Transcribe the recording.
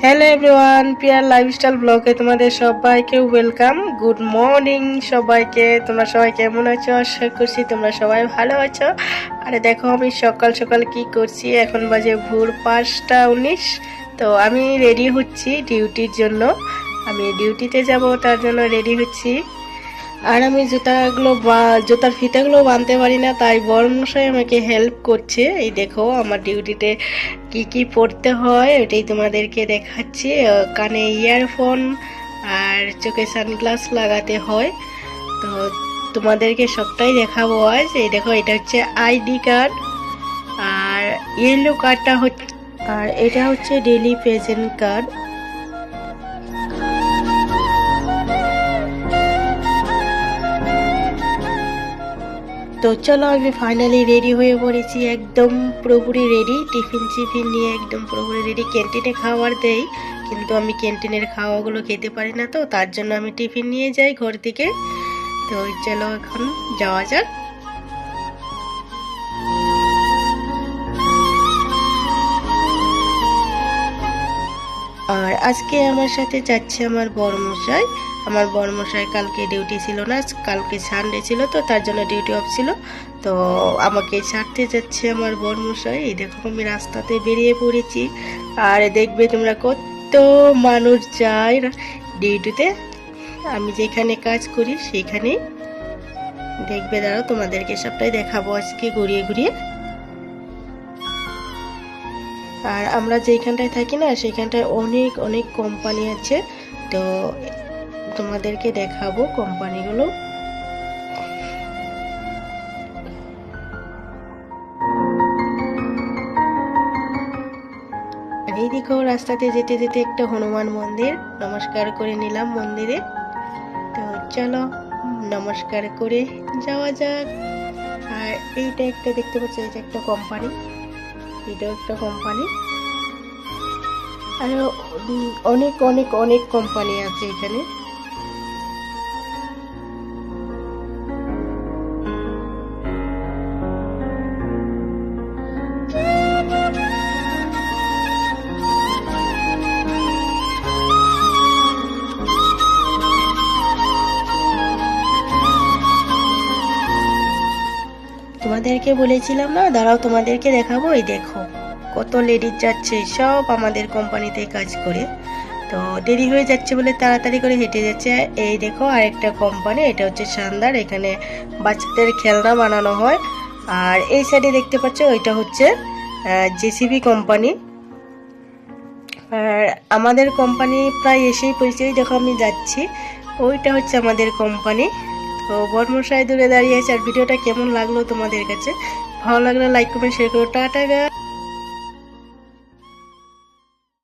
Hello everyone, peer lifestyle ব্লগে তোমাদের সবাইকে ওয়েলকাম। গুড মর্নিং সবাইকে। তোমরা সবাই কেমন আছো? আশা করছি তোমরা সবাই ভালো আছো। আরে দেখো আমি সকাল সকাল কি করছি, এখন বাজে ভোর 5টা 19। তো আমি রেডি হচ্ছি ডিউটির জন্য। আমি ডিউটিতে যাব, তার জন্য রেডি হচ্ছি। আর আমি জুতার ফিতাগুলো বাঁধতে পারি না, তাই বড়মশাই আমাকে হেল্প করছে। এই দেখো আমার ডিউটিতে কি কি পড়তে হয় ওটাই তোমাদেরকে দেখাচ্ছি। কানে ইয়ারফোন আর চোখে সানগ্লাস লাগাতে হয়, তো তোমাদেরকে সবটাই দেখাবো আজ। এই দেখো এটা হচ্ছে আইডি কার্ড, আর ইয়েলো কার্ডটা হচ্ছে, আর এটা হচ্ছে ডেলি প্রেজেন্ট কার্ড। তো চলো আমি ফাইনালি রেডি হয়ে পড়েছি, একদম পুরোপুরি রেডি। টিফিন নিয়ে একদম পুরোপুরি রেডি। ক্যান্টিনে খাবার দেয়, কিন্তু আমি ক্যান্টিনের খাওয়াগুলো খেতে পারি না, তো তার জন্য আমি টিফিন নিয়ে যাই ঘর থেকে। তো চলো এখন যাওয়া যাক। আর আজকে আমার সাথে যাচ্ছে আমার বড়মশাই। আমার বড়মশাই কালকে ডিউটি ছিল না, কালকে সানডে ছিল, তো তার জন্য ডিউটি অফ ছিল। তো আমাকে ছাড়তে যাচ্ছে আমার বড়মশাই। এই দেখো আমি রাস্তাতে বেরিয়ে পড়েছি, আর দেখবে তোমরা কত মানুষ যায় ডিউটিতে। আমি যেখানে কাজ করি সেখানেই দেখবে, দাঁড়াও তোমাদেরকে সবটাই দেখাবো আজকে ঘুরিয়ে ঘুরিয়ে। আর আমরা যেখানটায় থাকি না, সেখানটায় অনেক অনেক কোম্পানি আছে, তো তোমাদেরকে দেখাবো কোম্পানিগুলো। এই দেখো রাস্তাতে যেতে যেতে একটা হনুমান মন্দির, নমস্কার করে নিলাম মন্দিরে। তো চলো নমস্কার করে যাওয়া যাক। আর এইটা একটা দেখতে পাচ্ছ, এটা একটা কোম্পানি, এটাও একটা কোম্পানি। আর অনেক অনেক অনেক কোম্পানি আছে এখানে। তোমাদেরকে বলেছিলাম না, দাঁড়াও তোমাদেরকে দেখাবো। এই দেখো কত লেডিজ যাচ্ছে, সব আমাদের কোম্পানিতে কাজ করে। তো দেরি হয়ে যাচ্ছে বলে তাড়াতাড়ি করে হেঁটে যাচ্ছে। এই দেখো আরেকটা কোম্পানি, এটা হচ্ছে শানদার, এখানে বাচ্চাদের খেলনা বানানো হয়। আর এই সাইডে দেখতে পাচ্ছ ওইটা হচ্ছে জেসিবি কোম্পানি। আর আমাদের কোম্পানি প্রায় এসেই পরিচয়, দেখো আমি যাচ্ছি, ওইটা হচ্ছে আমাদের কোম্পানি। তো বর্মশাই দূরে দাঁড়িয়ে আছে। আর ভিডিওটা কেমন লাগলো তোমাদের কাছে? ভালো লাগলে লাইক কমেন্ট শেয়ার করো। টাটা।